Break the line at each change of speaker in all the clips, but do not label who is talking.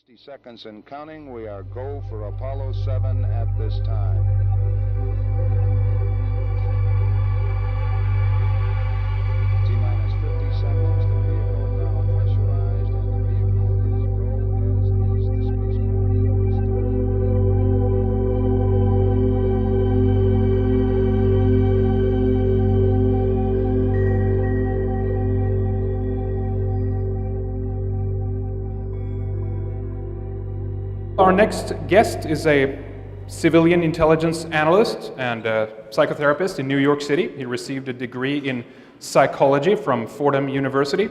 60 seconds and counting. We are go for Apollo 7 at this time. T-minus 50 seconds. The vehicle now pressurized, and the vehicle is go, as is the
Our next guest is a civilian intelligence analyst and a psychotherapist in New York City. He received a degree in psychology from Fordham University.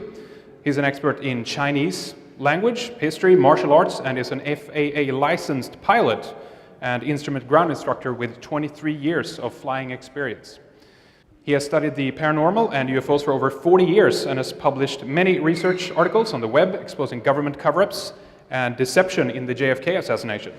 He's an expert in Chinese language, history, martial arts, and is an FAA licensed pilot and instrument ground instructor with 23 years of flying experience. He has studied the paranormal and UFOs for over 40 years and has published many research articles on the web exposing government cover-ups and deception in the JFK assassination.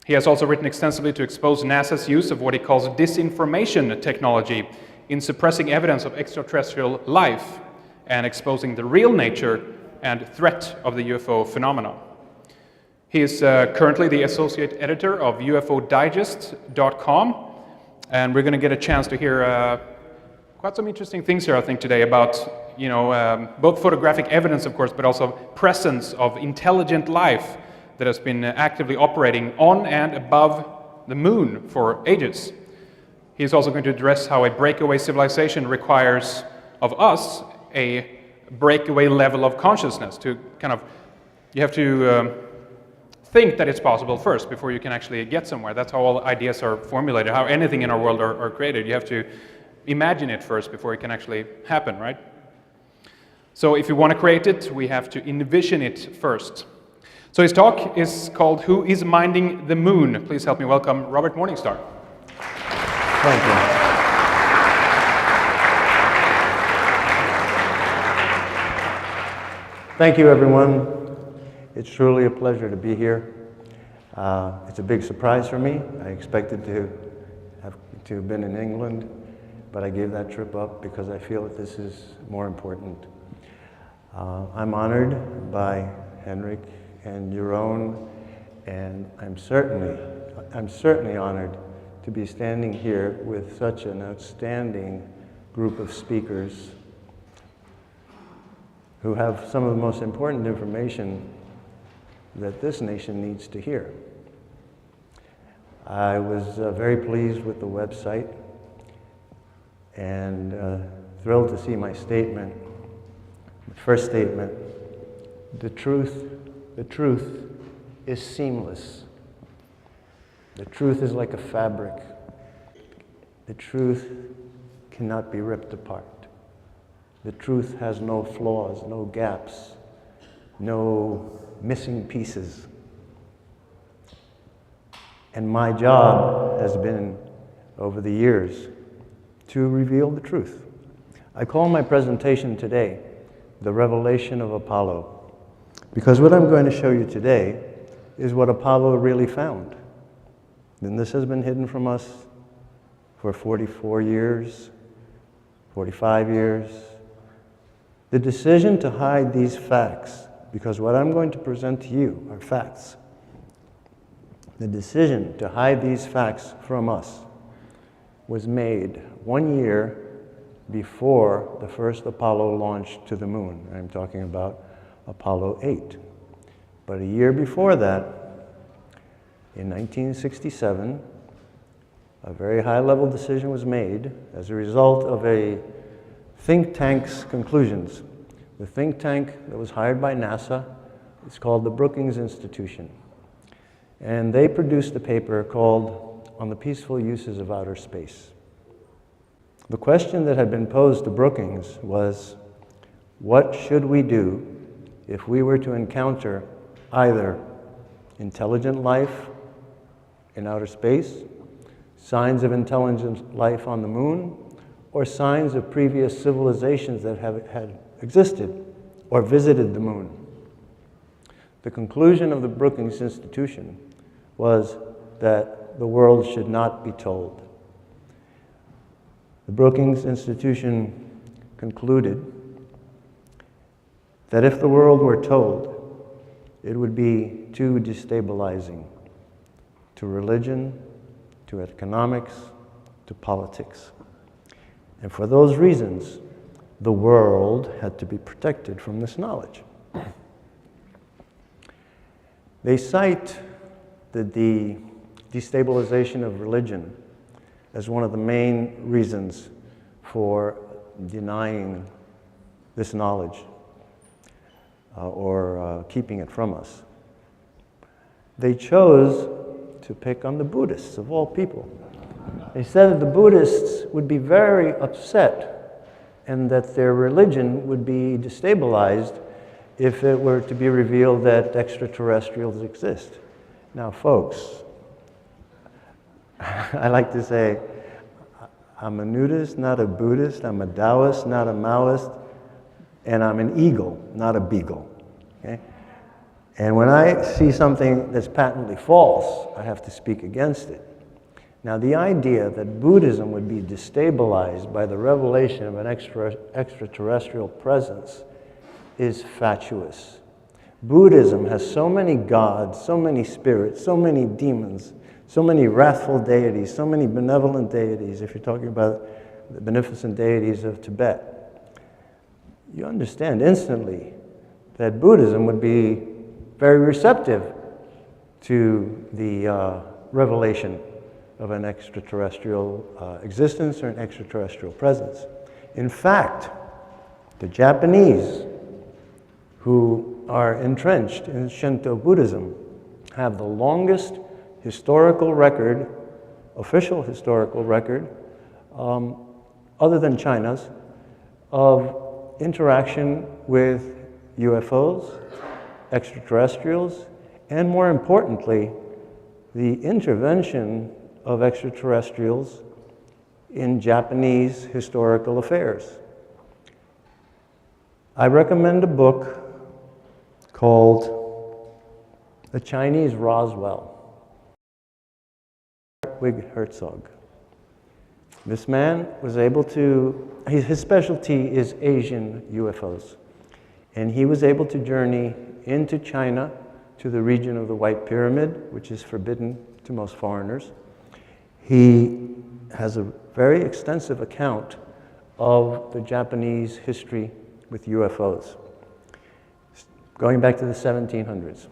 He has also written extensively to expose NASA's use of what he calls disinformation technology in suppressing evidence of extraterrestrial life and exposing the real nature and threat of the UFO phenomenon. He is currently the associate editor of UFOdigest.com, and we're going to get a chance to hear quite some interesting things here, I think, today about both photographic evidence, of course, but also presence of intelligent life that has been actively operating on and above the moon for ages. He's also going to address how a breakaway civilization requires of us a breakaway level of consciousness. You have to think that it's possible first before you can actually get somewhere. That's how all ideas are formulated, how anything in our world are created. You have to imagine it first before it can actually happen, right? So if you want to create it, we have to envision it first. So his talk is called Who is Minding the Moon? Please help me welcome Robert Morningstar.
Thank you. Thank you, everyone. It's truly a pleasure to be here. It's a big surprise for me. I expected to have been in England, but I gave that trip up because I feel that this is more important. I'm honored by Henrik and Jeroen, and I'm certainly honored to be standing here with such an outstanding group of speakers who have some of the most important information that this nation needs to hear. I was very pleased with the website and thrilled to see my statement. First statement, the truth is seamless. The truth is like a fabric. The truth cannot be ripped apart. The truth has no flaws, no gaps, no missing pieces. And my job has been, over the years, to reveal the truth. I call my presentation today The Revelation of Apollo, because what I'm going to show you today is what Apollo really found. And this has been hidden from us for 44 years, 45 years. The decision to hide these facts, because what I'm going to present to you are facts. The decision to hide these facts from us was made 1 year before the first Apollo launch to the moon. I'm talking about Apollo 8. But a year before that, in 1967, a very high-level decision was made as a result of a think tank's conclusions. The think tank that was hired by NASA is called the Brookings Institution. And they produced a paper called On the Peaceful Uses of Outer Space. The question that had been posed to Brookings was, what should we do if we were to encounter either intelligent life in outer space, signs of intelligent life on the moon, or signs of previous civilizations that had existed or visited the moon? The conclusion of the Brookings Institution was that the world should not be told. The Brookings Institution concluded that if the world were told, it would be too destabilizing to religion, to economics, to politics. And for those reasons, the world had to be protected from this knowledge. They cite the destabilization of religion as one of the main reasons for denying this knowledge or keeping it from us. They chose to pick on the Buddhists, of all people. They said that the Buddhists would be very upset and that their religion would be destabilized if it were to be revealed that extraterrestrials exist. Now, folks, I like to say, I'm a nudist, not a Buddhist. I'm a Taoist, not a Maoist. And I'm an eagle, not a beagle. Okay? And when I see something that's patently false, I have to speak against it. Now, the idea that Buddhism would be destabilized by the revelation of an extraterrestrial presence is fatuous. Buddhism has so many gods, so many spirits, so many demons, so many wrathful deities, so many benevolent deities, if you're talking about the beneficent deities of Tibet. You understand instantly that Buddhism would be very receptive to the revelation of an extraterrestrial existence or an extraterrestrial presence. In fact, the Japanese, who are entrenched in Shinto Buddhism, have the longest historical record, official historical record, other than China's, of interaction with UFOs, extraterrestrials, and more importantly, the intervention of extraterrestrials in Japanese historical affairs. I recommend a book called The Chinese Roswell, Ludwig Herzog. This man was able to, his specialty is Asian UFOs, and he was able to journey into China to the region of the White Pyramid, which is forbidden to most foreigners. He has a very extensive account of the Japanese history with UFOs, going back to the 1700s.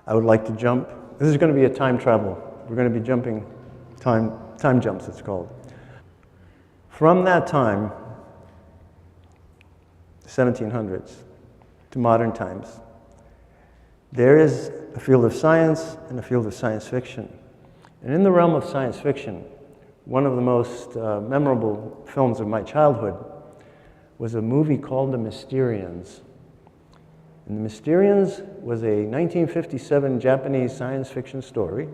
I would like to jump. This is going to be a time travel. We're going to be jumping time jumps, it's called. From that time, the 1700s, to modern times, there is a field of science and a field of science fiction. And in the realm of science fiction, one of the most memorable films of my childhood was a movie called The Mysterians. And The Mysterians was a 1957 Japanese science fiction story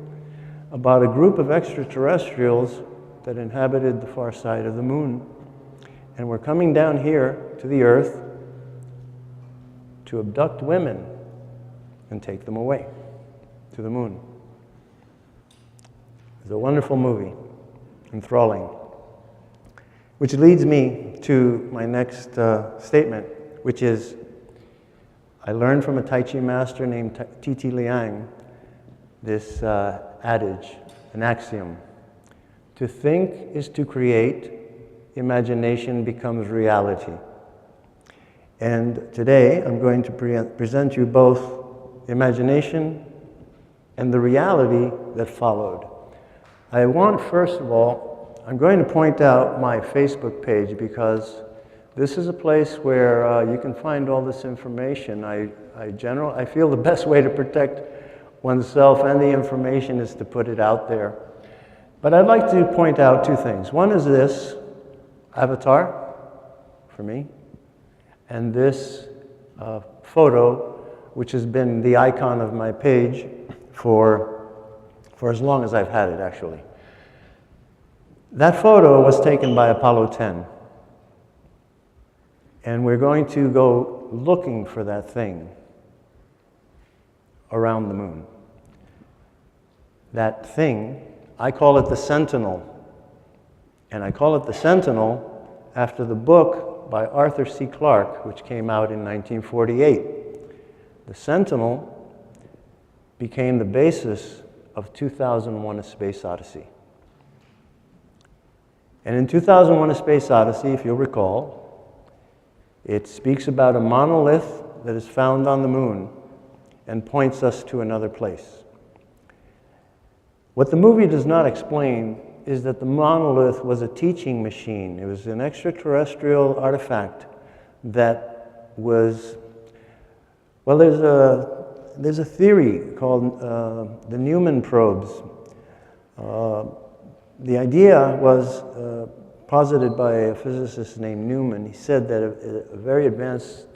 about a group of extraterrestrials that inhabited the far side of the moon and were coming down here to the Earth to abduct women and take them away to the moon. It's a wonderful movie, enthralling, which leads me to my next statement, which is, I learned from a Tai Chi master named T.T. Liang this adage, an axiom. To think is to create, imagination becomes reality. And today I'm going to present you both imagination and the reality that followed. I want, first of all, I'm going to point out my Facebook page because this is a place where you can find all this information. I feel the best way to protect oneself and the information is to put it out there. But I'd like to point out two things. One is this avatar for me, and this photo, which has been the icon of my page for as long as I've had it, actually. That photo was taken by Apollo 10. And we're going to go looking for that thing around the moon. That thing, I call it the Sentinel. And I call it the Sentinel after the book by Arthur C. Clarke, which came out in 1948. The Sentinel became the basis of 2001: A Space Odyssey. And in 2001: A Space Odyssey, if you'll recall, it speaks about a monolith that is found on the moon and points us to another place. What the movie does not explain is that the monolith was a teaching machine. It was an extraterrestrial artifact that was, well, there's a theory called the Newman probes. The idea was posited by a physicist named Newman. He said that a very advanced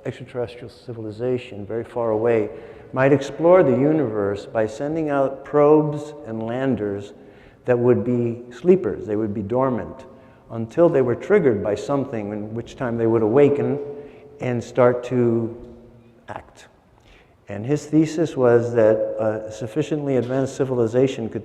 extraterrestrial civilization very far away might explore the universe by sending out probes and landers that would be sleepers. They would be dormant until they were triggered by something, in which time they would awaken and start to act. And his thesis was that a sufficiently advanced civilization could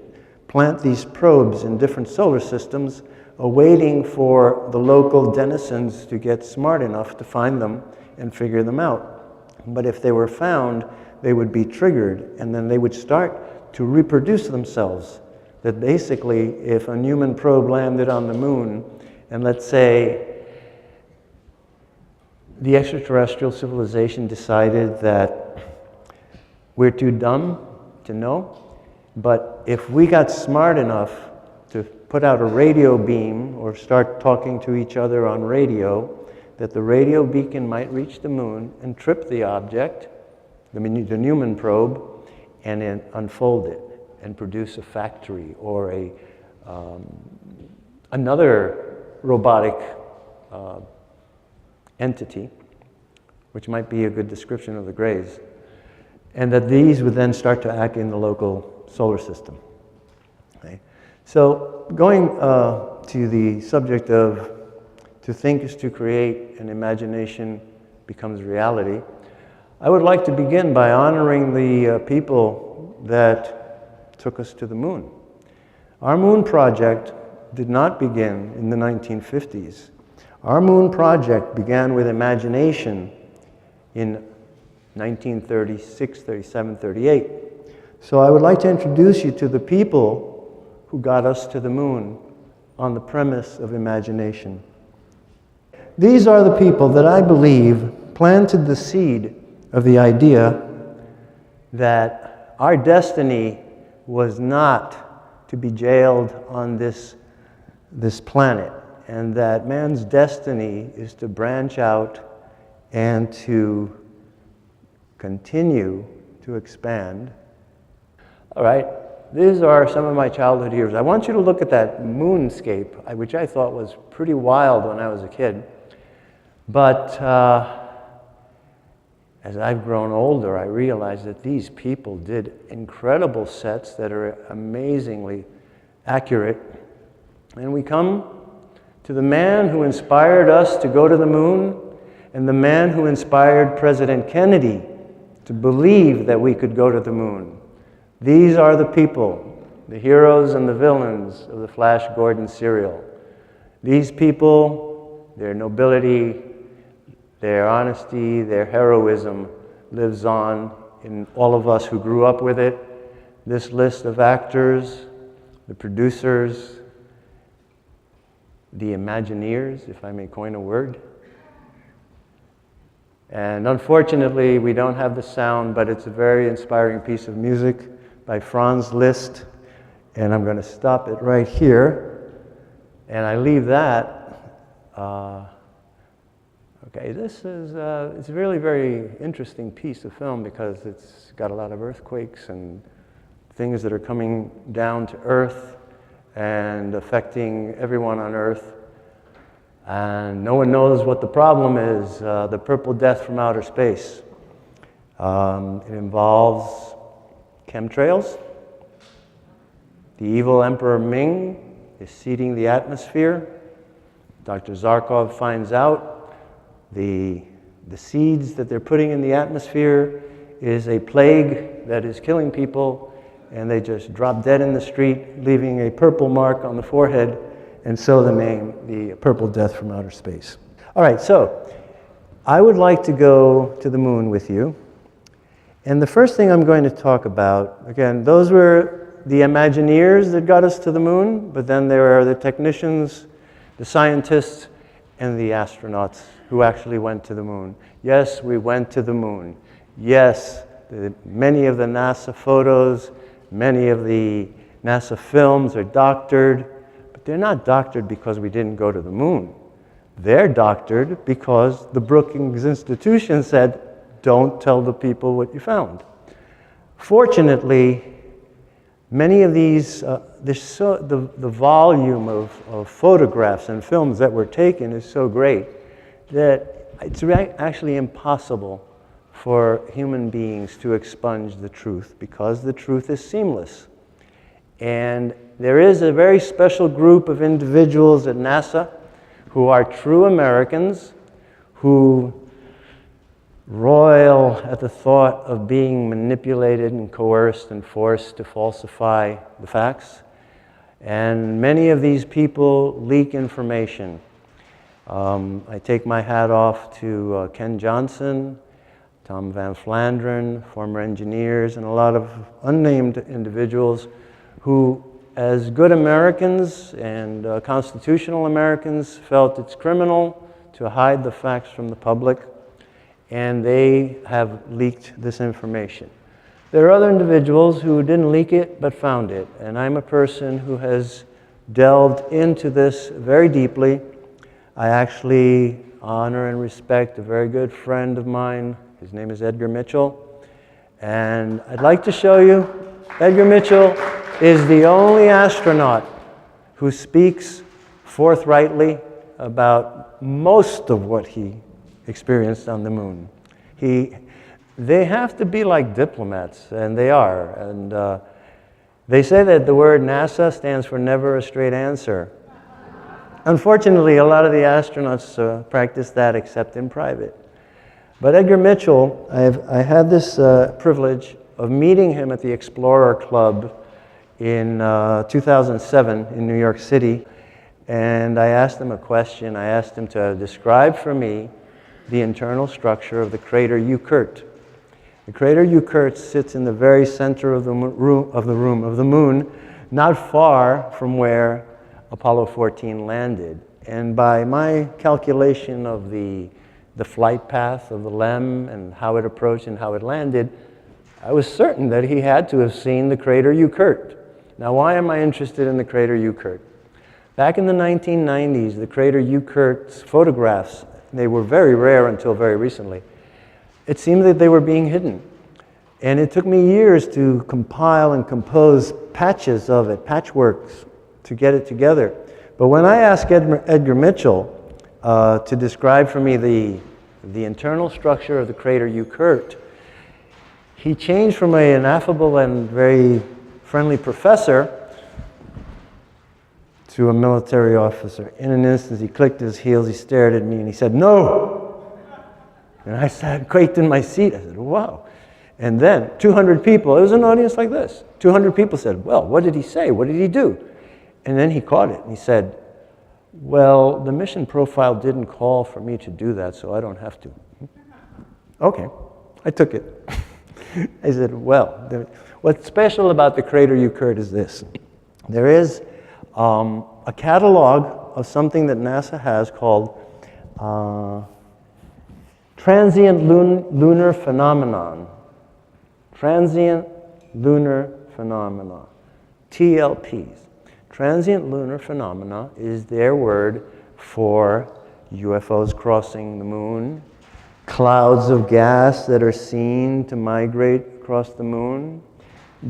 plant these probes in different solar systems, awaiting for the local denizens to get smart enough to find them and figure them out. But if they were found, they would be triggered, and then they would start to reproduce themselves. That basically, if a Newman probe landed on the moon, and let's say the extraterrestrial civilization decided that we're too dumb to know, but if we got smart enough to put out a radio beam or start talking to each other on radio, that the radio beacon might reach the moon and trip the object, the Newman probe, and then unfold it and produce a factory or another robotic entity, which might be a good description of the Greys, and that these would then start to act in the local solar system. Okay? So going to the subject of to think is to create and imagination becomes reality, I would like to begin by honoring the people that took us to the moon. Our moon project did not begin in the 1950s. Our moon project began with imagination in 1936, 37, 38. So I would like to introduce you to the people who got us to the moon on the premise of imagination. These are the people that I believe planted the seed of the idea that our destiny was not to be jailed on this planet, and that man's destiny is to branch out and to continue to expand. All right, these are some of my childhood years. I want you to look at that moonscape, which I thought was pretty wild when I was a kid. But as I've grown older, I realize that these people did incredible sets that are amazingly accurate. And we come to the man who inspired us to go to the moon, and the man who inspired President Kennedy to believe that we could go to the moon. These are the people, the heroes and the villains of the Flash Gordon serial. These people, their nobility, their honesty, their heroism lives on in all of us who grew up with it. This list of actors, the producers, the Imagineers, if I may coin a word. And unfortunately, we don't have the sound, but it's a very inspiring piece of music by Franz Liszt. And I'm going to stop it right here. And I leave that. Okay, this is it's a really very interesting piece of film because it's got a lot of earthquakes and things that are coming down to Earth and affecting everyone on Earth. And no one knows what the problem is, the purple death from outer space. It involves chemtrails. The evil Emperor Ming is seeding the atmosphere. Dr. Zarkov finds out the seeds that they're putting in the atmosphere is a plague that is killing people, and they just drop dead in the street, leaving a purple mark on the forehead, and so the name, the purple death from outer space. All right, so I would like to go to the moon with you, And the first thing I'm going to talk about, again, those were the Imagineers that got us to the moon, but then there are the technicians, the scientists, and the astronauts who actually went to the moon. Yes, we went to the moon. Yes, many of the NASA photos, many of the NASA films are doctored, but they're not doctored because we didn't go to the moon. They're doctored because the Brookings Institution said, don't tell the people what you found. Fortunately, many of these, the volume of photographs and films that were taken is so great that it's actually impossible for human beings to expunge the truth because the truth is seamless. And there is a very special group of individuals at NASA who are true Americans who roil at the thought of being manipulated and coerced and forced to falsify the facts. And many of these people leak information. I take my hat off to Ken Johnson, Tom Van Flandern, former engineers, and a lot of unnamed individuals who, as good Americans and constitutional Americans, felt it's criminal to hide the facts from the public, and they have leaked this information. There are other individuals who didn't leak it but found it, and I'm a person who has delved into this very deeply. I actually honor and respect a very good friend of mine. His name is Edgar Mitchell, and I'd like to show you. Edgar Mitchell is the only astronaut who speaks forthrightly about most of what he experienced on the moon. They have to be like diplomats, and they are. And they say that the word NASA stands for never a straight answer. Unfortunately, a lot of the astronauts practice that except in private. But Edgar Mitchell, I had this privilege of meeting him at the Explorer Club in 2007 in New York City. And I asked him a question. I asked him to describe for me the internal structure of the crater Eucurt. The crater Eucurt sits in the very center of the moon, not far from where Apollo 14 landed. And by my calculation of the flight path of the LEM and how it approached and how it landed, I was certain that he had to have seen the crater Eucurt. Now, why am I interested in the crater Eucurt? Back in the 1990s, the crater Eucurt's photographs, they were very rare until very recently. It seemed that they were being hidden. And it took me years to compile and compose patches of it, patchworks, to get it together. But when I asked Edgar Mitchell to describe for me the internal structure of the crater Eucurt, he changed from an affable and very friendly professor to a military officer. In an instant, he clicked his heels, he stared at me, and he said, "No!" And I sat quaked in my seat. I said, "Wow." And then 200 people, it was an audience like this, 200 people said, "Well, what did he say? What did he do?" And then he caught it, and he said, "Well, the mission profile didn't call for me to do that, so I don't have to." Okay, I took it. I said, well, what's special about the crater Eucurt is this. There is a catalog of something that NASA has called transient lunar phenomenon. Transient lunar phenomena, TLPs. Transient lunar phenomena is their word for UFOs crossing the moon, clouds of gas that are seen to migrate across the moon,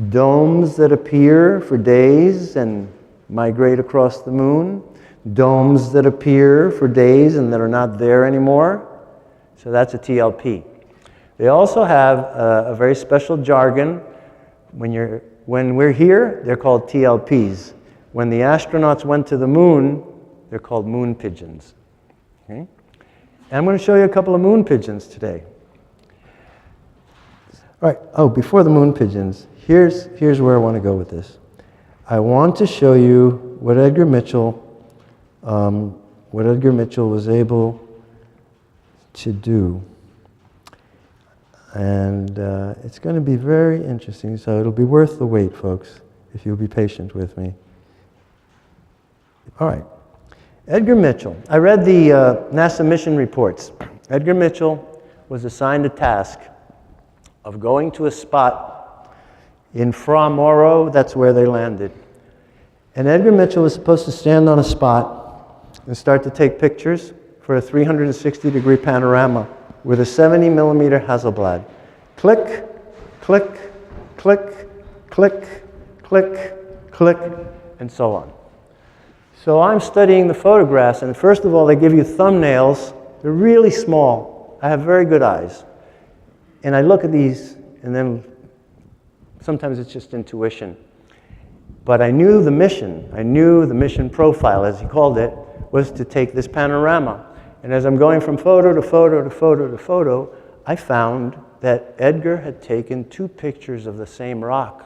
domes that appear for days and migrate across the moon, domes that appear for days and that are not there anymore. So that's a TLP. They also have a very special jargon. When we're here, they're called TLPs. When the astronauts went to the moon, they're called moon pigeons. Okay? And I'm going to show you a couple of moon pigeons today. All right. Oh, before the moon pigeons, here's where I want to go with this. I want to show you what Edgar Mitchell was able to do. And it's going to be very interesting, so it'll be worth the wait, folks, if you'll be patient with me. All right. Edgar Mitchell. I read the NASA mission reports. Edgar Mitchell was assigned a task of going to a spot in Fra Mauro, that's where they landed. And Edgar Mitchell was supposed to stand on a spot and start to take pictures for a 360-degree panorama with a 70-millimeter Hasselblad. Click, click, click, click, click, click, and so on. So I'm studying the photographs, and first of all, they give you thumbnails. They're really small. I have very good eyes. And I look at these, and then sometimes it's just intuition. But I knew the mission profile, as he called it, was to take this panorama. And as I'm going from photo to photo to photo to photo, I found that Edgar had taken 2 pictures of the same rock.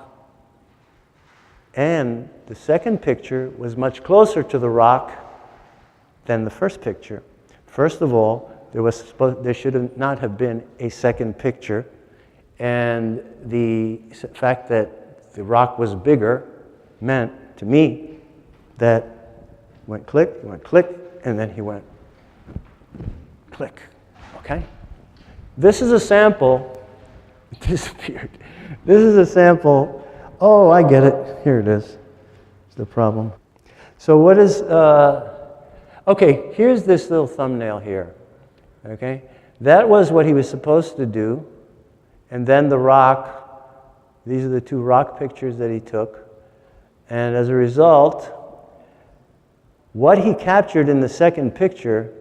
And the second picture was much closer to the rock than the first picture. First of all, there should not have been a second picture. And the fact that the rock was bigger meant to me that went click, and then he went click. Okay? This is a sample. It disappeared. This is a sample. Oh, I get it. Here it is. It's the problem. So what is, okay, here's this little thumbnail here. Okay? That was what he was supposed to do. And then the rock, these are the 2 rock pictures that he took. And as a result, what he captured in the second picture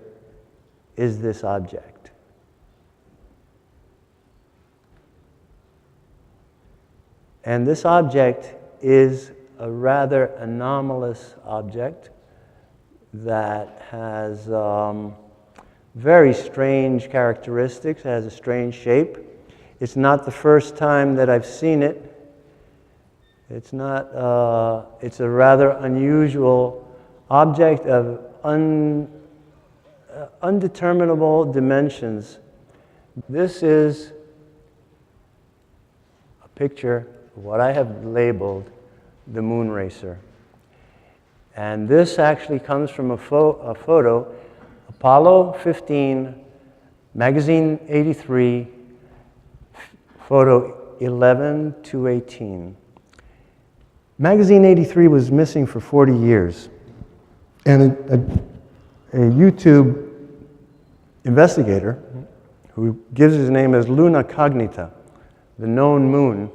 is this object. And this object is a rather anomalous object that has very strange characteristics, has a strange shape. It's not the first time that I've seen it. It's a rather unusual object of undeterminable dimensions. This is a picture of what I have labeled the moon racer. And this actually comes from a photo, Apollo 15, magazine 83, photo 11 to 18. Magazine 83 was missing for 40 years. And a YouTube investigator, who gives his name as Luna Cognita, the known moon,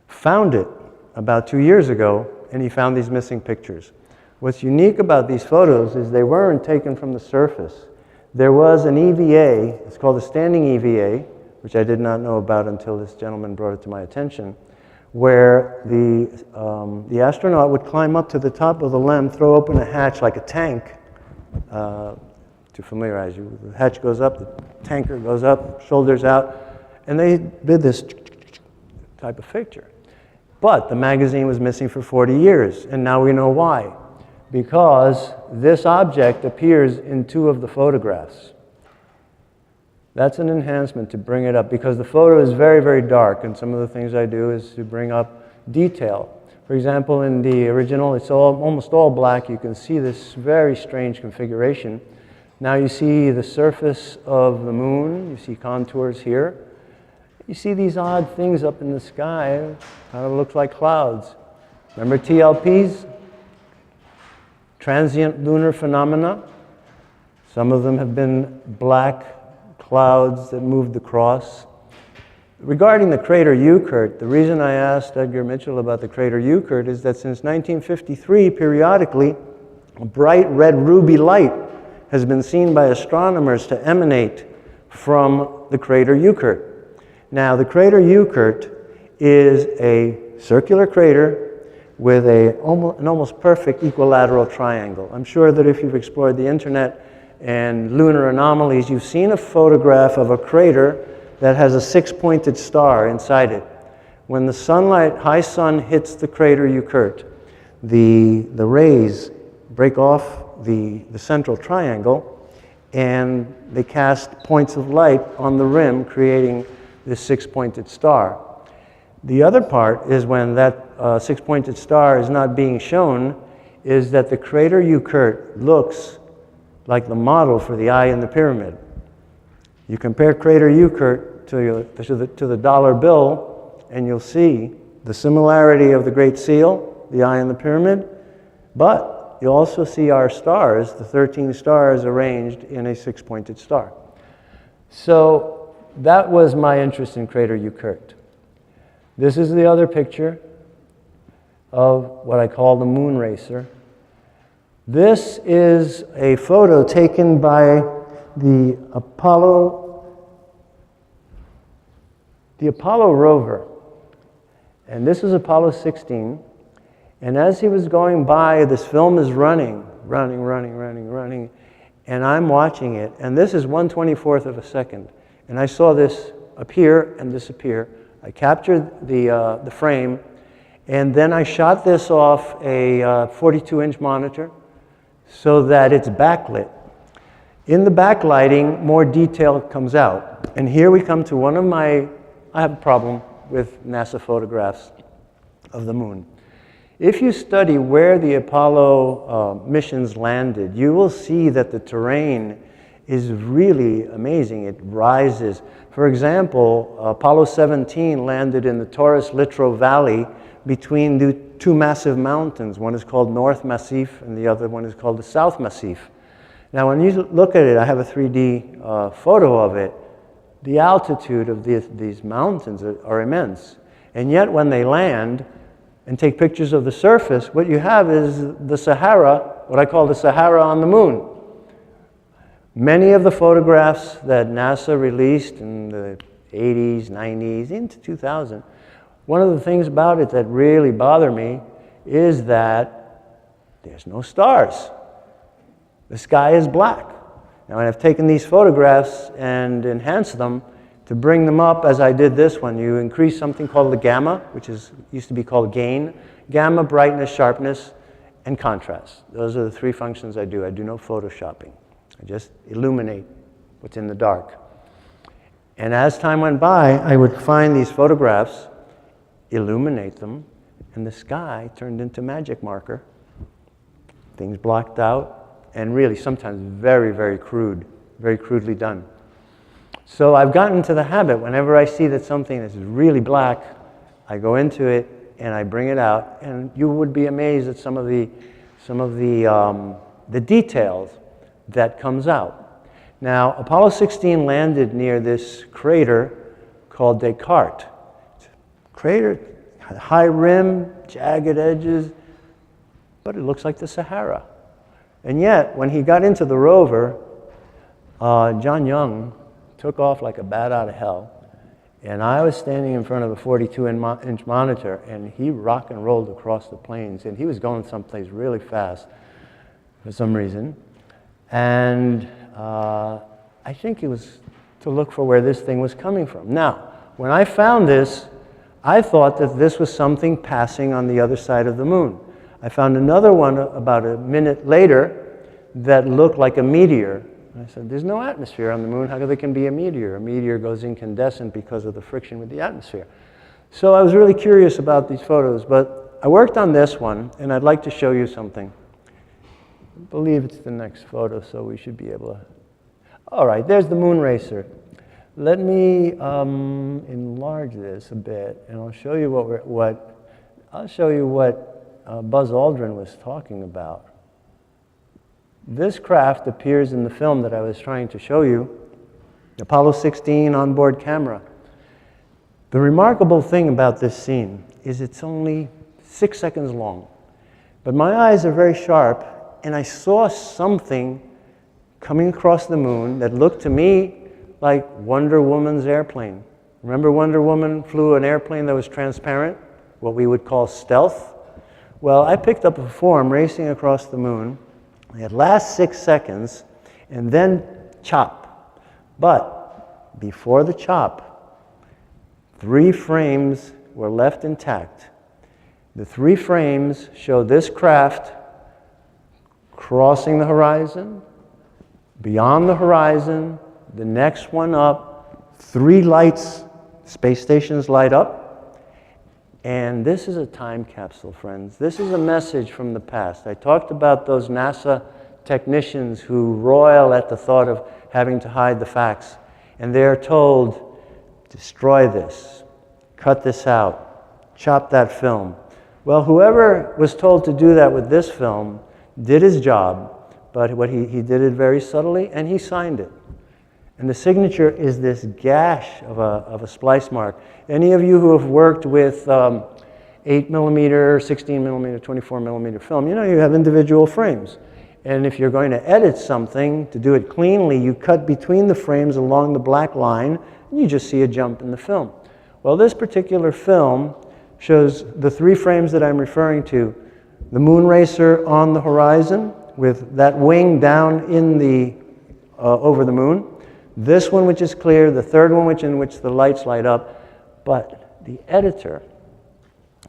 found it about 2 years ago, and he found these missing pictures. What's unique about these photos is they weren't taken from the surface. There was an EVA, it's called a standing EVA, which I did not know about until this gentleman brought it to my attention, where the astronaut would climb up to the top of the LEM, throw open a hatch like a tank, to familiarize you. The hatch goes up, the tanker goes up, shoulders out, and they did this type of picture. But the magazine was missing for 40 years, and now we know why. Because this object appears in 2 of the photographs. That's an enhancement to bring it up, because the photo is very, very dark, and some of the things I do is to bring up detail. For example, in the original, it's almost all black. You can see this very strange configuration. Now you see the surface of the moon. You see contours here. You see these odd things up in the sky. Kind of looks like clouds. Remember TLPs? Transient lunar phenomena. Some of them have been black clouds that moved across. Regarding the crater Euclid, the reason I asked Edgar Mitchell about the crater Euclid is that since 1953, periodically, a bright red ruby light has been seen by astronomers to emanate from the crater Euclid. Now, the crater Euclid is a circular crater with an almost perfect equilateral triangle. I'm sure that if you've explored the internet and lunar anomalies, you've seen a photograph of a crater that has a 6-pointed star inside it. When the sunlight, high sun, hits the crater Euclid, the rays break off the central triangle, and they cast points of light on the rim, creating this six-pointed star. The other part is when that six-pointed star is not being shown, is that the crater Eucurt looks like the model for the eye in the pyramid. You compare crater Eucurt to the dollar bill, and you'll see the similarity of the Great Seal, the eye in the pyramid, but you'll also see our stars, the 13 stars arranged in a six-pointed star. So that was my interest in crater Eucurt. This is the other picture of what I call the moon racer. This is a photo taken by the Apollo rover. And this is Apollo 16. And as he was going by, this film is running, and I'm watching it. And this is 1/24th of a second. And I saw this appear and disappear. I captured the frame, and then I shot this off a 42-inch monitor so that it's backlit. In the backlighting, more detail comes out. And here we come to I have a problem with NASA photographs of the moon. If you study where the Apollo missions landed, you will see that the terrain is really amazing. It rises. For example, Apollo 17 landed in the Taurus Littrow Valley between the two massive mountains. One is called North Massif and the other one is called the South Massif. Now when you look at it, I have a 3D photo of it, the altitude of these mountains are immense. And yet when they land and take pictures of the surface, what you have is the Sahara, what I call the Sahara on the moon. Many of the photographs that NASA released in the 80s, 90s, into 2000, one of the things about it that really bother me is that there's no stars. The sky is black. Now, I've taken these photographs and enhanced them to bring them up as I did this one. You increase something called the gamma, which used to be called gain. Gamma, brightness, sharpness, and contrast. Those are the three functions I do. I do no photoshopping. I just illuminate what's in the dark. And as time went by, I would find these photographs, illuminate them, and the sky turned into magic marker. Things blocked out, and really sometimes very, very crude, very crudely done. So I've gotten to the habit, whenever I see that something is really black, I go into it and I bring it out, and you would be amazed at some of the details that comes out. Now, Apollo 16 landed near this crater called Descartes. Crater, high rim, jagged edges, but it looks like the Sahara. And yet, when he got into the rover, John Young took off like a bat out of hell, and I was standing in front of a 42-inch monitor, and he rock and rolled across the plains, and he was going someplace really fast for some reason. And I think it was to look for where this thing was coming from. Now, when I found this, I thought that this was something passing on the other side of the moon. I found another one about a minute later that looked like a meteor. I said, there's no atmosphere on the moon. How there can be a meteor? A meteor goes incandescent because of the friction with the atmosphere. So I was really curious about these photos, but I worked on this one, and I'd like to show you something. I believe it's the next photo, so we should be able to... All right, there's the moon racer. Let me enlarge this a bit, and I'll show you what Buzz Aldrin was talking about. This craft appears in the film that I was trying to show you, Apollo 16 onboard camera. The remarkable thing about this scene is it's only 6 seconds long, but my eyes are very sharp, and I saw something coming across the moon that looked to me like Wonder Woman's airplane. Remember Wonder Woman flew an airplane that was transparent, what we would call stealth? Well, I picked up a form racing across the moon. It lasts 6 seconds, and then chop. But before the chop, 3 frames were left intact. The 3 frames show this craft crossing the horizon, beyond the horizon, the next one up, 3 lights space stations light up. And this is a time capsule, friends. This is a message from the past. I talked about those NASA technicians who roil at the thought of having to hide the facts. And they're told, destroy this, cut this out, chop that film. Well, whoever was told to do that with this film did his job, but he did it very subtly, and he signed it. And the signature is this gash of a splice mark. Any of you who have worked with 8 millimeter, 16 millimeter, 24 millimeter film, you know you have individual frames. And if you're going to edit something, to do it cleanly, you cut between the frames along the black line, and you just see a jump in the film. Well, this particular film shows the 3 frames that I'm referring to. The moon racer on the horizon with that wing down in the over the moon. This one, which is clear, the third one, in which the lights light up. But the editor,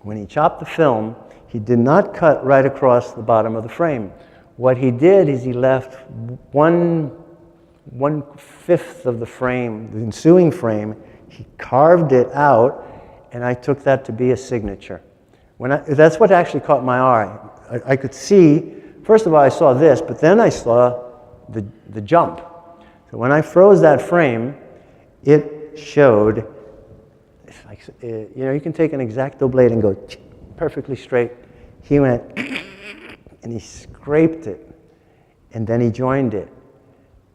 when he chopped the film, he did not cut right across the bottom of the frame. What he did is he left 1/5 of the frame, the ensuing frame. He carved it out, and I took that to be a signature. That's what actually caught my eye. I could see, first of all, I saw this, but then I saw the jump. So when I froze that frame, it showed, you know, you can take an X-Acto blade and go perfectly straight. He went, and he scraped it, and then he joined it.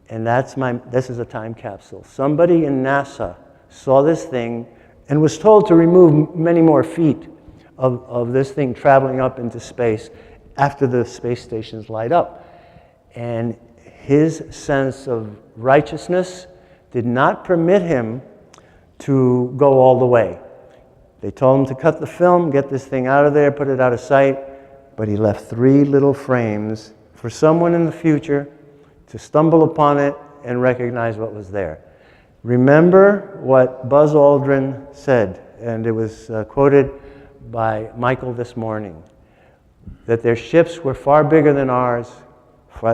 And this is a time capsule. Somebody in NASA saw this thing and was told to remove many more feet of this thing traveling up into space after the space stations light up. And his sense of righteousness did not permit him to go all the way. They told him to cut the film, get this thing out of there, put it out of sight, but he left 3 little frames for someone in the future to stumble upon it and recognize what was there. Remember what Buzz Aldrin said, and it was quoted by Michael this morning, that their ships were far bigger than ours,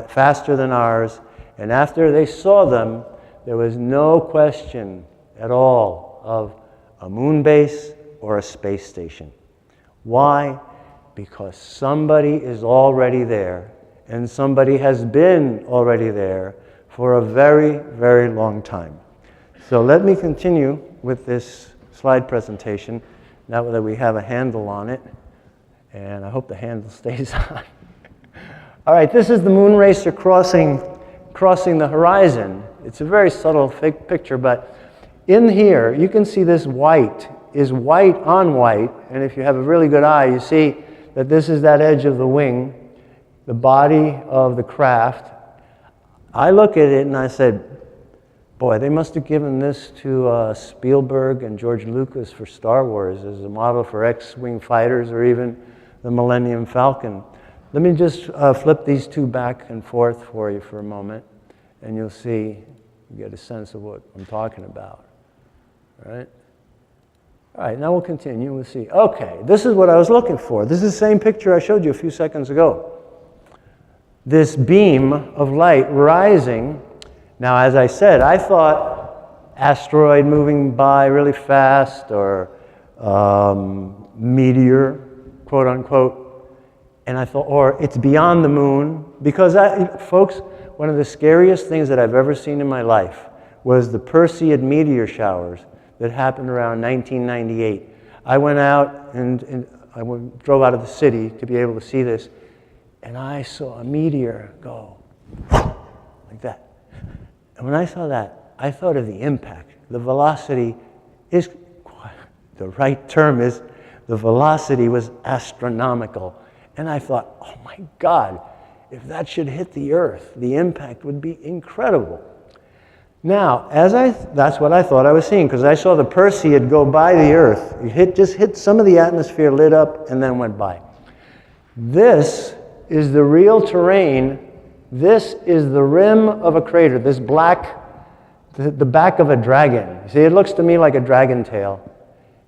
faster than ours, and after they saw them, there was no question at all of a moon base or a space station. Why? Because somebody is already there, and somebody has been already there for a very, very long time. So let me continue with this slide presentation, now that we have a handle on it, and I hope the handle stays on. All right, this is the moon racer crossing the horizon. It's a very subtle picture, but in here, you can see this white is white on white, and if you have a really good eye, you see that this is that edge of the wing, the body of the craft. I look at it and I said, boy, they must have given this to Spielberg and George Lucas for Star Wars as a model for X-wing fighters or even the Millennium Falcon. Let me just flip these 2 back and forth for you for a moment, and you'll see, you get a sense of what I'm talking about. All right? All right, now we'll continue. We'll see. Okay, this is what I was looking for. This is the same picture I showed you a few seconds ago. This beam of light rising. Now, as I said, I thought asteroid moving by really fast or meteor, quote unquote. And I thought, or it's beyond the moon. Because, folks, one of the scariest things that I've ever seen in my life was the Perseid meteor showers that happened around 1998. I went out and I drove out of the city to be able to see this, and I saw a meteor go like that. And when I saw that, I thought of the impact. The velocity is, the right term is, the velocity was astronomical. And I thought, oh my God, if that should hit the Earth, the impact would be incredible. Now, that's what I thought I was seeing, because I saw the Perseid go by the Earth. It just hit some of the atmosphere, lit up, and then went by. This is the real terrain. This is the rim of a crater, this black, the back of a dragon. See, it looks to me like a dragon tail.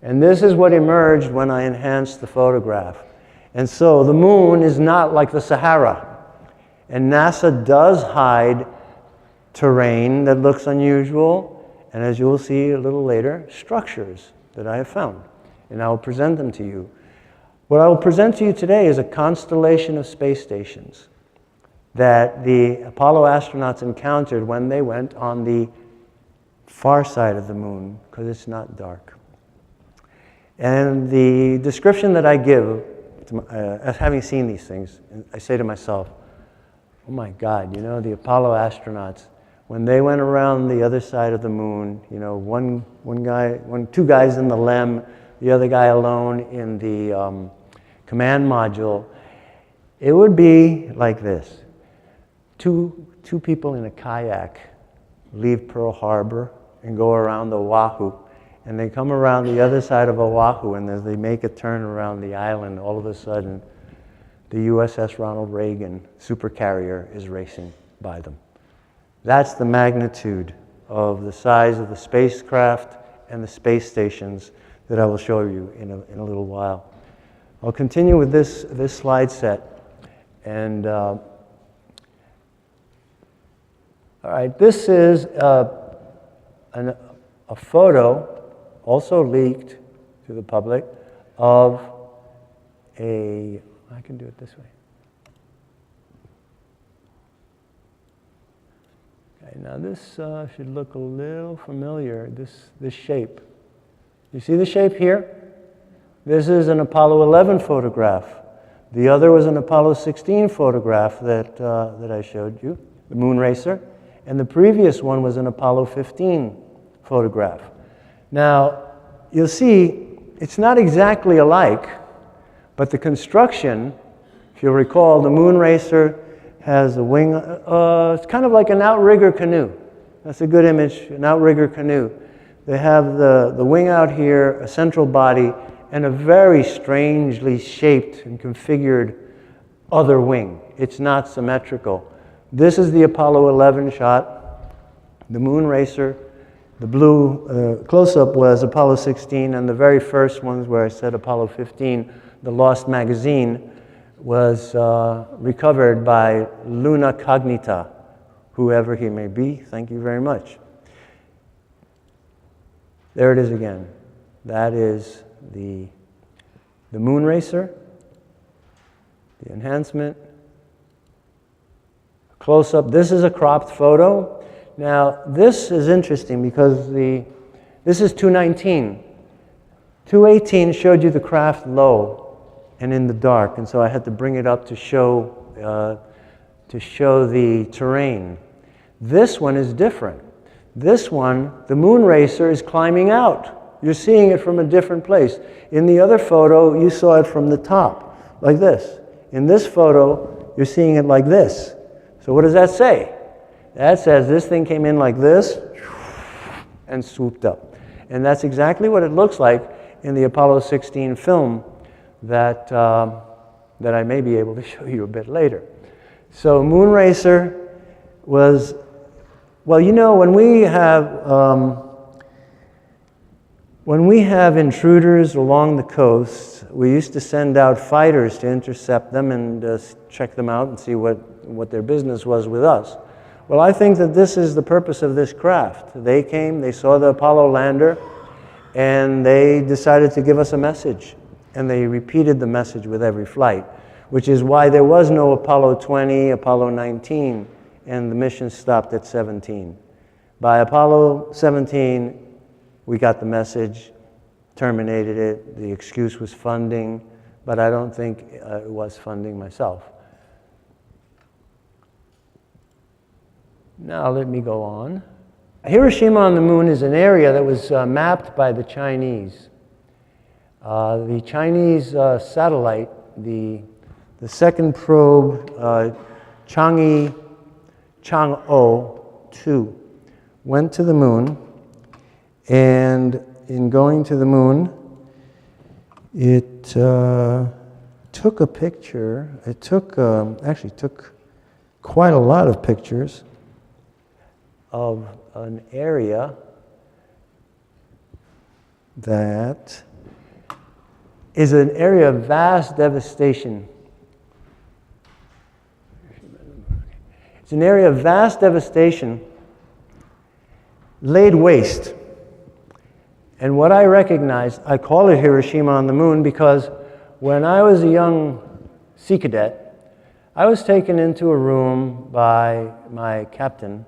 And this is what emerged when I enhanced the photograph. And so the moon is not like the Sahara. And NASA does hide terrain that looks unusual, and as you will see a little later, structures that I have found. And I will present them to you. What I will present to you today is a constellation of space stations that the Apollo astronauts encountered when they went on the far side of the moon, because it's not dark. And the description that I give, as having seen these things, I say to myself, oh my God, you know, the Apollo astronauts, when they went around the other side of the moon, you know, two guys in the LEM, the other guy alone in the command module, it would be like this. Two people in a kayak leave Pearl Harbor and go around Oahu, and they come around the other side of Oahu, and as they make a turn around the island, all of a sudden, the USS Ronald Reagan supercarrier is racing by them. That's the magnitude of the size of the spacecraft and the space stations that I will show you in a little while. I'll continue with this slide set. And all right, this is a photo, also leaked to the public, of I can do it this way. Okay, now this should look a little familiar, this shape. You see the shape here? This is an Apollo 11 photograph. The other was an Apollo 16 photograph that I showed you, the moon racer. And the previous one was an Apollo 15 photograph. Now, you'll see it's not exactly alike, but the construction, if you'll recall, the moon racer has a wing, it's kind of like an outrigger canoe. That's a good image, an outrigger canoe. They have the wing out here, a central body, and a very strangely shaped and configured other wing. It's not symmetrical. This is the Apollo 11 shot, the moon racer. The blue close-up was Apollo 16, and the very first ones where I said Apollo 15, the lost magazine, was recovered by Luna Cognita, whoever he may be. Thank you very much. There it is again. That is the moon racer, the enhancement, close-up. This is a cropped photo. Now, this is interesting because this is 219. 218 showed you the craft low and in the dark, and so I had to bring it up to show the terrain. This one is different. This one, the moon racer, is climbing out. You're seeing it from a different place. In the other photo, you saw it from the top, like this. In this photo, you're seeing it like this. So what does that say? That says this thing came in like this and swooped up. And that's exactly what it looks like in the Apollo 16 film that I may be able to show you a bit later. So moon racer was, well, you know, when we have intruders along the coast, we used to send out fighters to intercept them and check them out and see what their business was with us. Well, I think that this is the purpose of this craft. They came, they saw the Apollo lander, and they decided to give us a message. And they repeated the message with every flight, which is why there was no Apollo 20, Apollo 19, and the mission stopped at 17. By Apollo 17, we got the message, terminated it. The excuse was funding, but I don't think it was funding myself. Now let me go on. Hiroshima on the moon is an area that was mapped by the Chinese. The Chinese satellite, the second probe, Chang'e 2, went to the moon, and in going to the moon, it took a picture. It took, actually took quite a lot of pictures of an area that is an area of vast devastation. It's an area of vast devastation, laid waste. And what I recognized, I call it Hiroshima on the Moon because when I was a young sea cadet, I was taken into a room by my captain,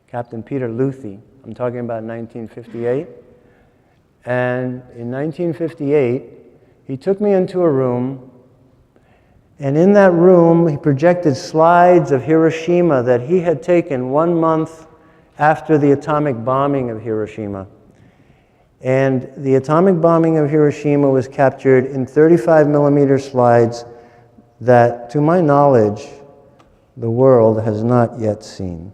Captain Peter Luthi. I'm talking about 1958. And in 1958, he took me into a room, and in that room, he projected slides of Hiroshima that he had taken 1 month after the atomic bombing of Hiroshima. And the atomic bombing of Hiroshima was captured in 35 millimeter slides that, to my knowledge, the world has not yet seen.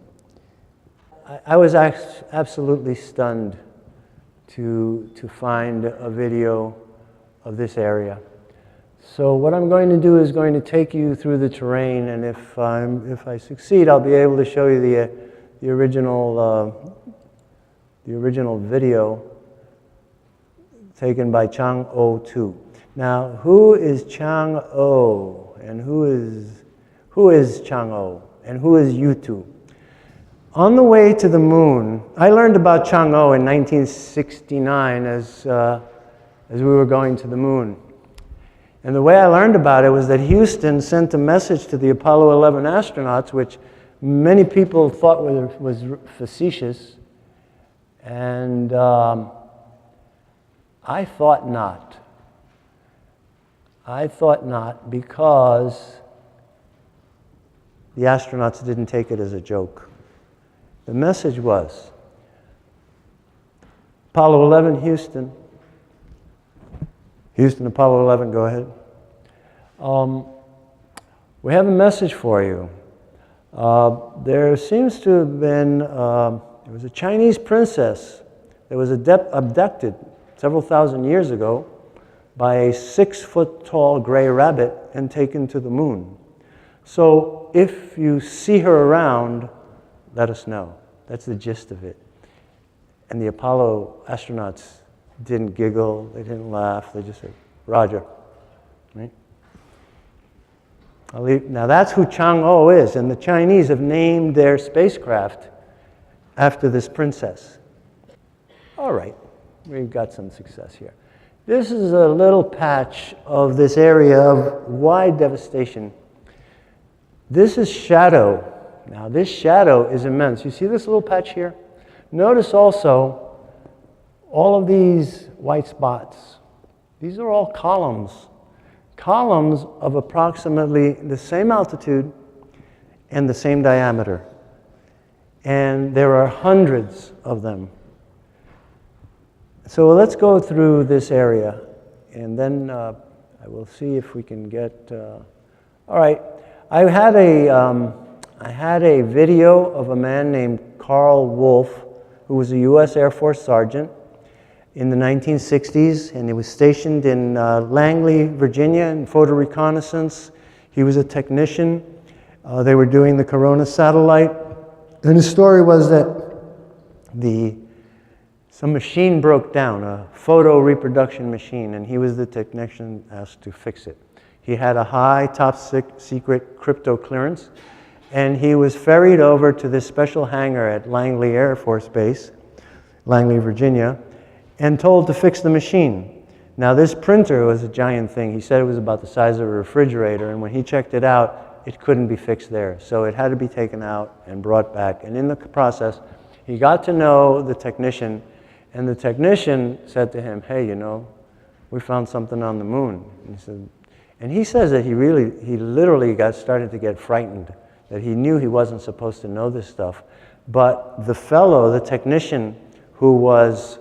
I was absolutely stunned to find a video of this area. So what I'm going to do is going to take you through the terrain, and if I succeed, I'll be able to show you the original video taken by Chang-O 2. Now, who is Chang-O? And who is Chang-O? And who is U2? On the way to the moon, I learned about Chang-O in 1969 as we were going to the moon. And the way I learned about it was that Houston sent a message to the Apollo 11 astronauts, which many people thought was facetious. And I thought not. I thought not, because the astronauts didn't take it as a joke. The message was, Apollo 11, Houston. Houston, Apollo 11, go ahead. We have a message for you. There seems to have been, there was a Chinese princess that was abducted several thousand years ago by a 6-foot-tall gray rabbit and taken to the moon. So if you see her around, let us know. That's the gist of it. And the Apollo astronauts didn't giggle, they didn't laugh, they just said, Roger. Right? Now that's who Chang-O is, and the Chinese have named their spacecraft after this princess. All right, we've got some success here. This is a little patch of this area of wide devastation. This is shadow. Now this shadow is immense. You see this little patch here? Notice also all of these white spots. These are all columns. Columns of approximately the same altitude and the same diameter. And there are hundreds of them. So let's go through this area, and then I will see if we can get... all right, I had a video of a man named Carl Wolf, who was a U.S. Air Force sergeant in the 1960s, and he was stationed in Langley, Virginia, in photo reconnaissance. He was a technician. They were doing the Corona satellite, and his story was that some machine broke down, a photo reproduction machine, and he was the technician asked to fix it. He had a high top secret crypto clearance, and he was ferried over to this special hangar at Langley Air Force Base, Langley, Virginia, and told to fix the machine. Now this printer was a giant thing. He said it was about the size of a refrigerator, and when he checked it out, it couldn't be fixed there. So it had to be taken out and brought back. And in the process, he got to know the technician, and the technician said to him, hey, you know, we found something on the moon. And he says that he literally started to get frightened, that he knew he wasn't supposed to know this stuff. But the fellow, the technician who was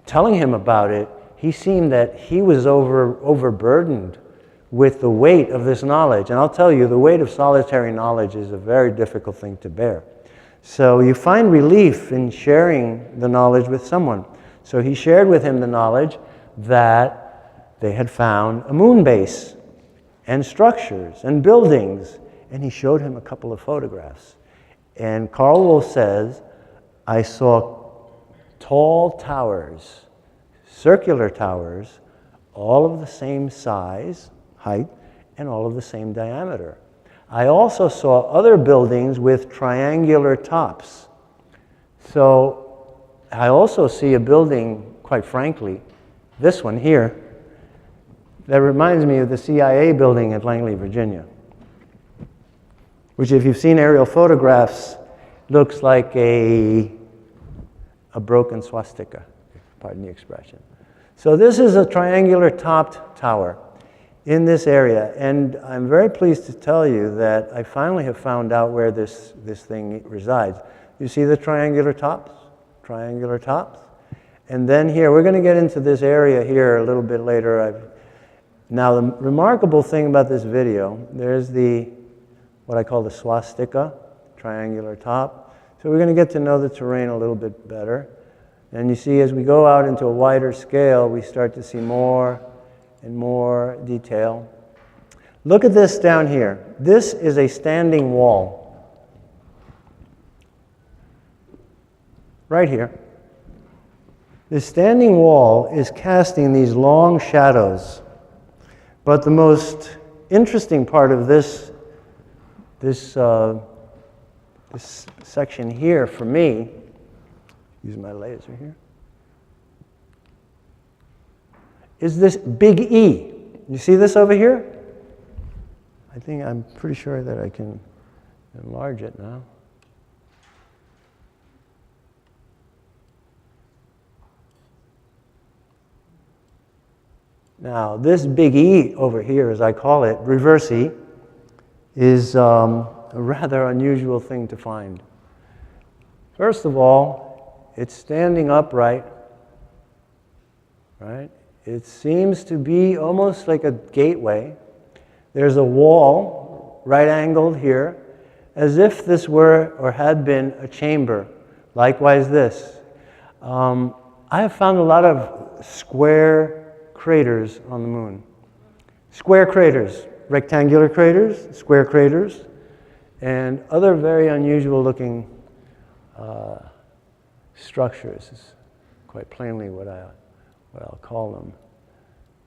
telling him about it, he seemed that he was overburdened with the weight of this knowledge. And I'll tell you, the weight of solitary knowledge is a very difficult thing to bear. So you find relief in sharing the knowledge with someone. So he shared with him the knowledge that they had found a moon base and structures and buildings. And he showed him a couple of photographs. And Carl Wolf says, I saw tall towers, circular towers, all of the same size, height, and all of the same diameter. I also saw other buildings with triangular tops. So I also see a building, quite frankly, this one here, that reminds me of the CIA building at Langley, Virginia, which, if you've seen aerial photographs, looks like a broken swastika, pardon the expression. So this is a triangular topped tower in this area, and I'm very pleased to tell you that I finally have found out where this thing resides. You see the triangular tops? Triangular tops? And then here, we're going to get into this area here a little bit later. Now, the remarkable thing about this video, there's what I call the swastika, triangular top. So we're going to get to know the terrain a little bit better. And you see, as we go out into a wider scale, we start to see more and more detail. Look at this down here. This is a standing wall. Right here. This standing wall is casting these long shadows. But the most interesting part of this section here for me, use my laser here, is this big E. You see this over here? I'm pretty sure that I can enlarge it now. Now, this big E over here, as I call it, reverse E, is a rather unusual thing to find. First of all, it's standing upright, right? It seems to be almost like a gateway. There's a wall, right-angled here, as if this were or had been a chamber. Likewise this. I have found a lot of square craters on the moon. Square craters, rectangular craters, square craters, and other very unusual looking structures is quite plainly what I'll call them.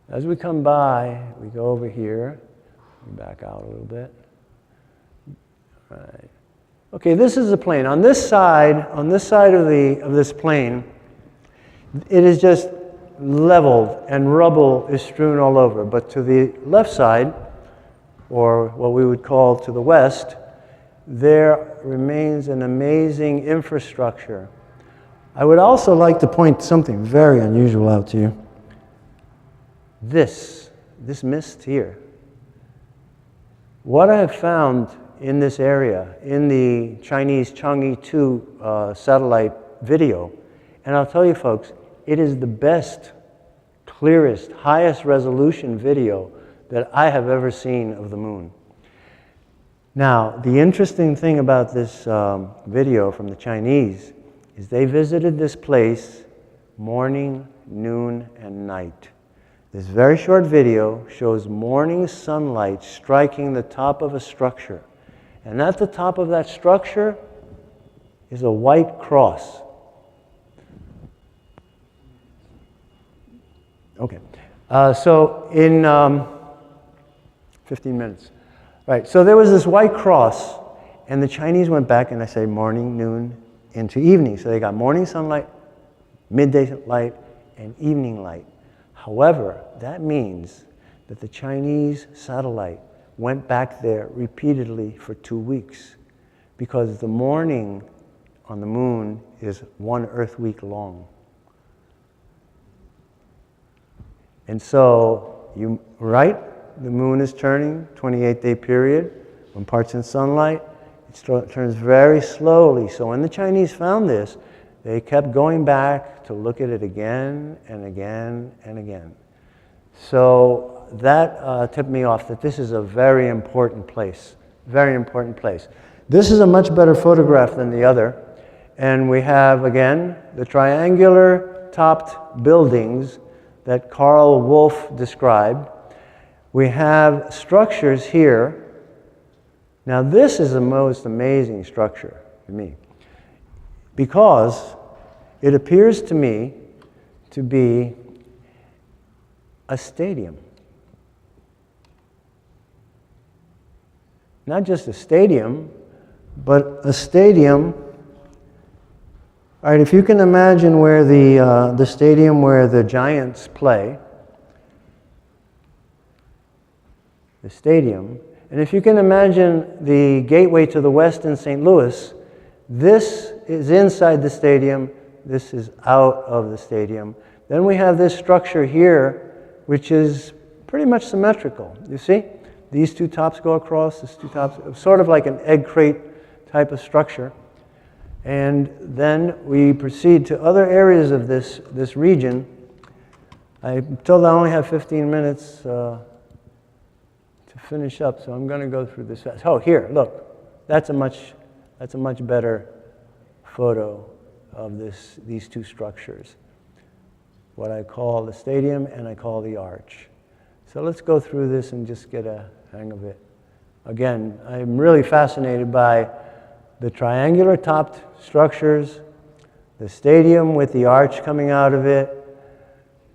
As we come by, we go over here, we back out a little bit. All right. Okay, this is the plane. On this side of this plane, it is just leveled and rubble is strewn all over. But to the left side, or what we would call to the west, there remains an amazing infrastructure. I would also like to point something very unusual out to you. This mist here. What I have found in this area, in the Chinese Chang'e 2 satellite video, and I'll tell you folks, it is the best, clearest, highest resolution video that I have ever seen of the moon. Now, the interesting thing about this video from the Chinese is they visited this place morning, noon, and night. This very short video shows morning sunlight striking the top of a structure. And at the top of that structure is a white cross. Okay, so in 15 minutes. Right, so there was this white cross, and the Chinese went back, and I say morning, noon, into evening. So they got morning sunlight, midday light, and evening light. However, that means that the Chinese satellite went back there repeatedly for 2 weeks, because the morning on the moon is 1 Earth week long. And so, the moon is turning, 28-day period. When part's in sunlight, it turns very slowly. So when the Chinese found this, they kept going back to look at it again and again and again. So that tipped me off that this is a very important place, very important place. This is a much better photograph than the other. And we have, again, the triangular topped buildings that Carl Wolf described. We have structures here. Now this is the most amazing structure to me, because it appears to me to be a stadium. Not just a stadium, but a stadium All right, if you can imagine where the stadium where the Giants play, the stadium, and if you can imagine the gateway to the west in St. Louis, this is inside the stadium, this is out of the stadium. Then we have this structure here, which is pretty much symmetrical. You see? These two tops go across, these two tops, sort of like an egg crate type of structure. And then we proceed to other areas of this region. I'm told I only have 15 minutes to finish up, so I'm going to go through this fast. Oh, here, look. That's a much better photo of these two structures. What I call the stadium and I call the arch. So let's go through this and just get a hang of it. Again, I'm really fascinated by the triangular topped structures, the stadium with the arch coming out of it,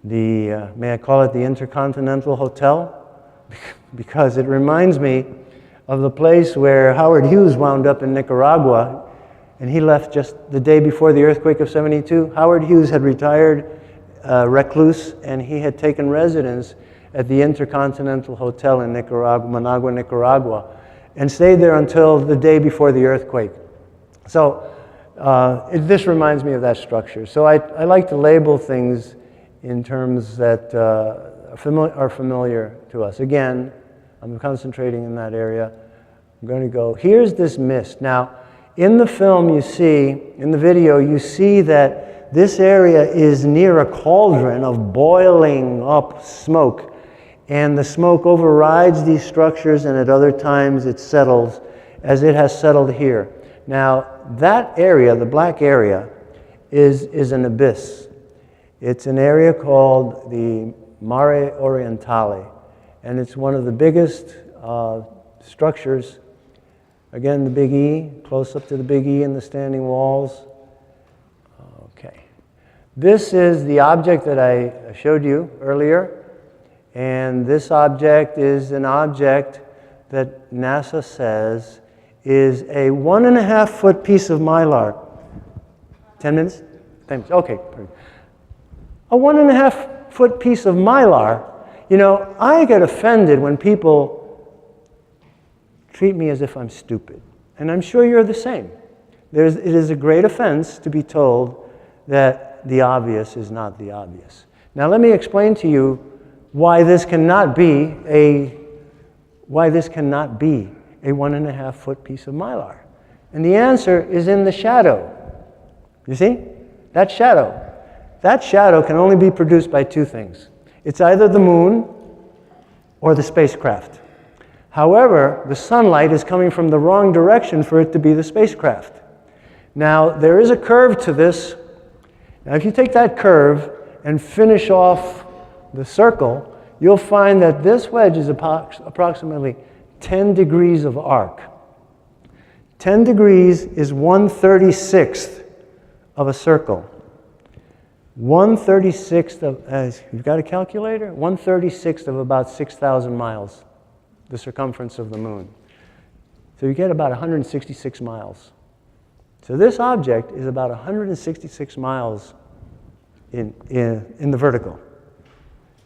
may I call it the Intercontinental Hotel? Because it reminds me of the place where Howard Hughes wound up in Nicaragua, and he left just the day before the earthquake of '72. Howard Hughes had retired recluse, and he had taken residence at the Intercontinental Hotel in Nicaragua, Managua, Nicaragua, and stayed there until the day before the earthquake. So this reminds me of that structure. So I like to label things in terms that are familiar to us. Again, I'm concentrating in that area. I'm going to go, here's this mist. Now, in the film you see, in the video, you see that this area is near a cauldron of boiling up smoke. And the smoke overrides these structures, and at other times it settles, as it has settled here. Now, that area, the black area, is an abyss. It's an area called the Mare Orientale, and it's one of the biggest structures. Again, the Big E, close up to the Big E and the standing walls. Okay. This is the object that I showed you earlier. And this object is an object that NASA says is a 1.5 foot piece of mylar. 10 minutes? 10 minutes, okay. A 1.5 foot piece of mylar. You know, I get offended when people treat me as if I'm stupid. And I'm sure you're the same. It is a great offense to be told that the obvious is not the obvious. Now let me explain to you why this cannot be a 1.5 foot piece of mylar. And the answer is in the shadow. You see? That shadow. That shadow can only be produced by two things. It's either the moon or the spacecraft. However, the sunlight is coming from the wrong direction for it to be the spacecraft. Now, there is a curve to this. Now, if you take that curve and finish off the circle, you'll find that this wedge is approximately 10 degrees of arc. 10 degrees is 1/36th of a circle. 1/36th of, you've got a calculator? 1/36th of about 6,000 miles, the circumference of the moon. So you get about 166 miles. So this object is about 166 miles in the vertical.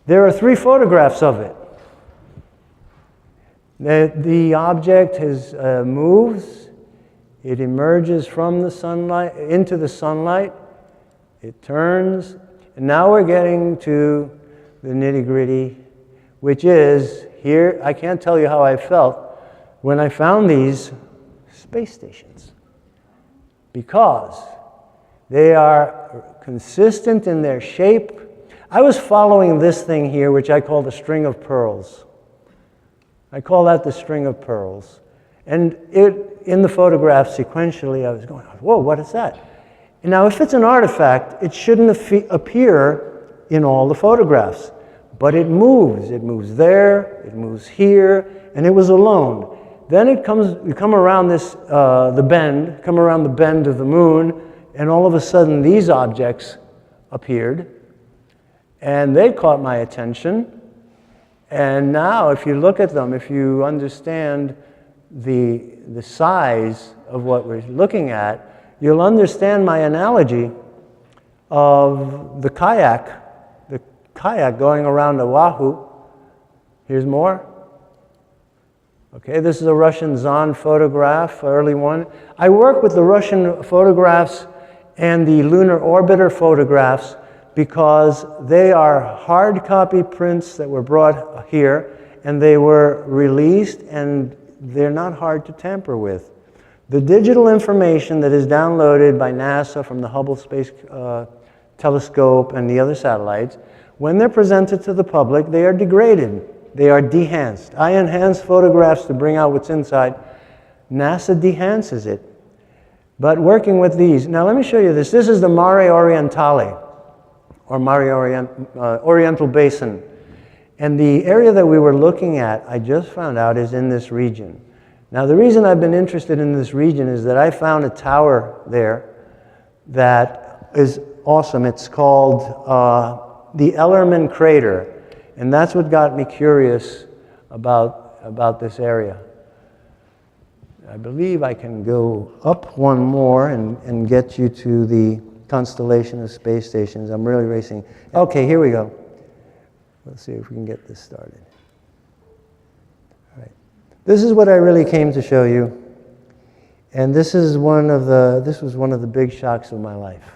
There are 3 photographs of it. The object moves, it emerges from the sunlight, into the sunlight, it turns, and now we're getting to the nitty-gritty, which is, here, I can't tell you how I felt when I found these space stations, because they are consistent in their shape. I was following this thing here, which I call the string of pearls. I call that the string of pearls. And in the photograph sequentially, I was going, whoa, what is that? And now, if it's an artifact, it shouldn't appear in all the photographs. But it moves. It moves there, it moves here, and it was alone. Then you come around the bend of the moon, and all of a sudden these objects appeared, and they caught my attention. And now, if you look at them, if you understand the size of what we're looking at, you'll understand my analogy of the kayak going around Oahu. Here's more. Okay, this is a Russian Zond photograph, early one. I work with the Russian photographs and the lunar orbiter photographs because they are hard copy prints that were brought here, and they were released, and they're not hard to tamper with. The digital information that is downloaded by NASA from the Hubble Space Telescope and the other satellites, when they're presented to the public, they are degraded. They are dehanced. I enhance photographs to bring out what's inside. NASA dehances it. But working with these, now let me show you this. This is the Mare Orientale, or Oriental Basin. And the area that we were looking at, I just found out, is in this region. Now the reason I've been interested in this region is that I found a tower there that is awesome. It's called the Ellerman Crater. And that's what got me curious about this area. I believe I can go up one more and get you to the constellation of space stations. I'm really racing. Okay, here we go. Let's see if we can get this started. All right. This is what I really came to show you. And this was one of the big shocks of my life.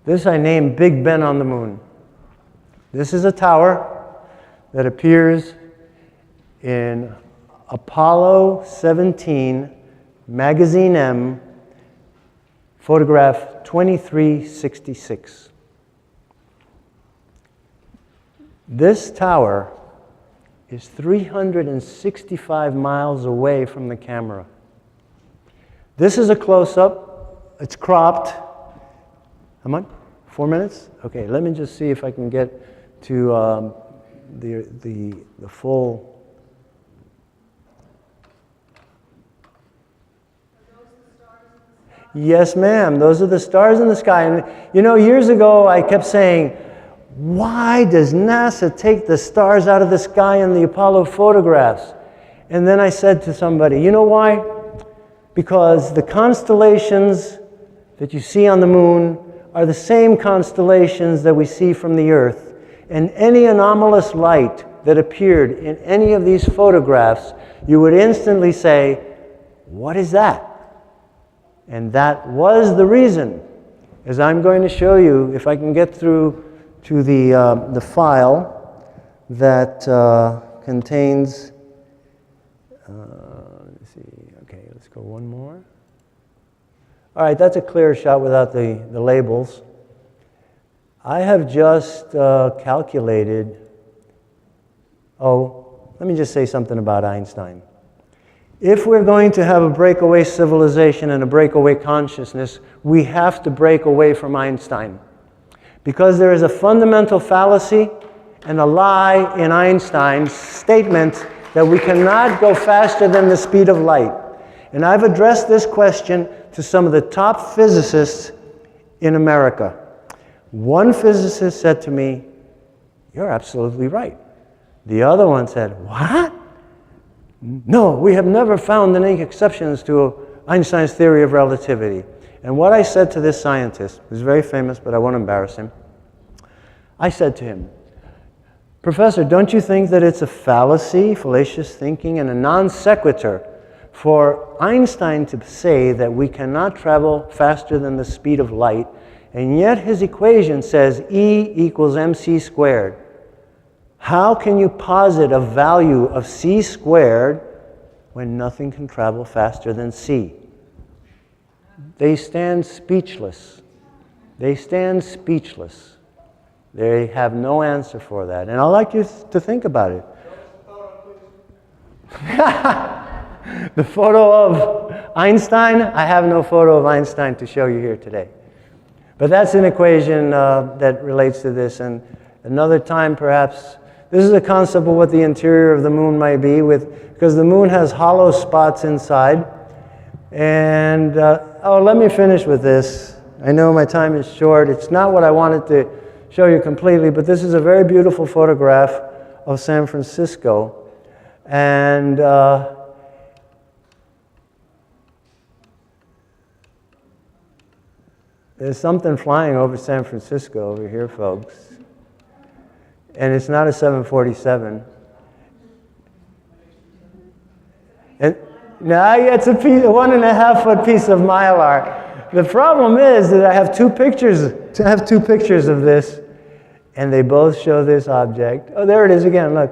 This I named Big Ben on the Moon. This is a tower that appears in Apollo 17, Magazine M, photograph 2366. This tower is 365 miles away from the camera. This is a close-up. It's cropped. How much? 4 minutes? Okay, let me just see if I can get to the full. Yes, ma'am. Those are the stars in the sky. And you know, years ago I kept saying, why does NASA take the stars out of the sky in the Apollo photographs? And then I said to somebody, you know why? Because the constellations that you see on the moon are the same constellations that we see from the Earth. And any anomalous light that appeared in any of these photographs, you would instantly say, what is that? And that was the reason, as I'm going to show you, if I can get through to the file that contains, let's see, okay, let's go one more. All right, that's a clear shot without the labels. I have just calculated, let me just say something about Einstein. If we're going to have a breakaway civilization and a breakaway consciousness, we have to break away from Einstein. Because there is a fundamental fallacy and a lie in Einstein's statement that we cannot go faster than the speed of light. And I've addressed this question to some of the top physicists in America. One physicist said to me, you're absolutely right. The other one said, what? No, we have never found any exceptions to Einstein's theory of relativity. And what I said to this scientist, who's very famous, but I won't embarrass him, I said to him, Professor, don't you think that it's a fallacy, fallacious thinking, and a non sequitur for Einstein to say that we cannot travel faster than the speed of light, and yet his equation says E equals mc squared? How can you posit a value of c squared when nothing can travel faster than c? They stand speechless. They stand speechless. They have no answer for that. And I'd like you to think about it. The photo of Einstein? I have no photo of Einstein to show you here today. But that's an equation that relates to this. And another time, perhaps, this is a concept of what the interior of the moon might be, because the moon has hollow spots inside. And, let me finish with this. I know my time is short. It's not what I wanted to show you completely, but this is a very beautiful photograph of San Francisco. And There's something flying over San Francisco over here, folks. And it's not a 747. And now it's a 1.5 foot piece of Mylar. The problem is that I have two pictures of this, and they both show this object. Oh, there it is again, look.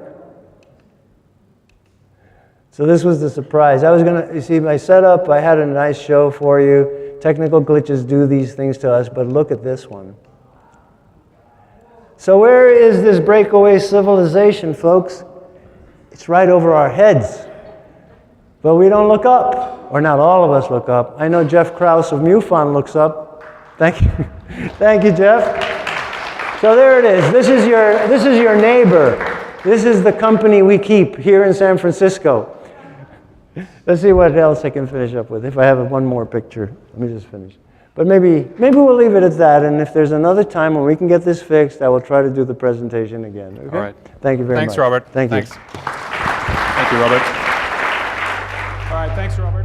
So this was the surprise. You see my setup, I had a nice show for you. Technical glitches do these things to us, but look at this one. So where is this breakaway civilization, folks? It's right over our heads. But we don't look up, or not all of us look up. I know Jeff Krause of MUFON looks up. Thank you. Thank you, Jeff. So there it is. This is your neighbor. This is the company we keep here in San Francisco. Let's see what else I can finish up with. If I have one more picture, let me just finish. But maybe we'll leave it at that, and if there's another time when we can get this fixed, I will try to do the presentation again. Okay?
All right.
Thank you very much.
Thanks, Robert.
Thank you.
Thank you, Robert. All right, thanks, Robert.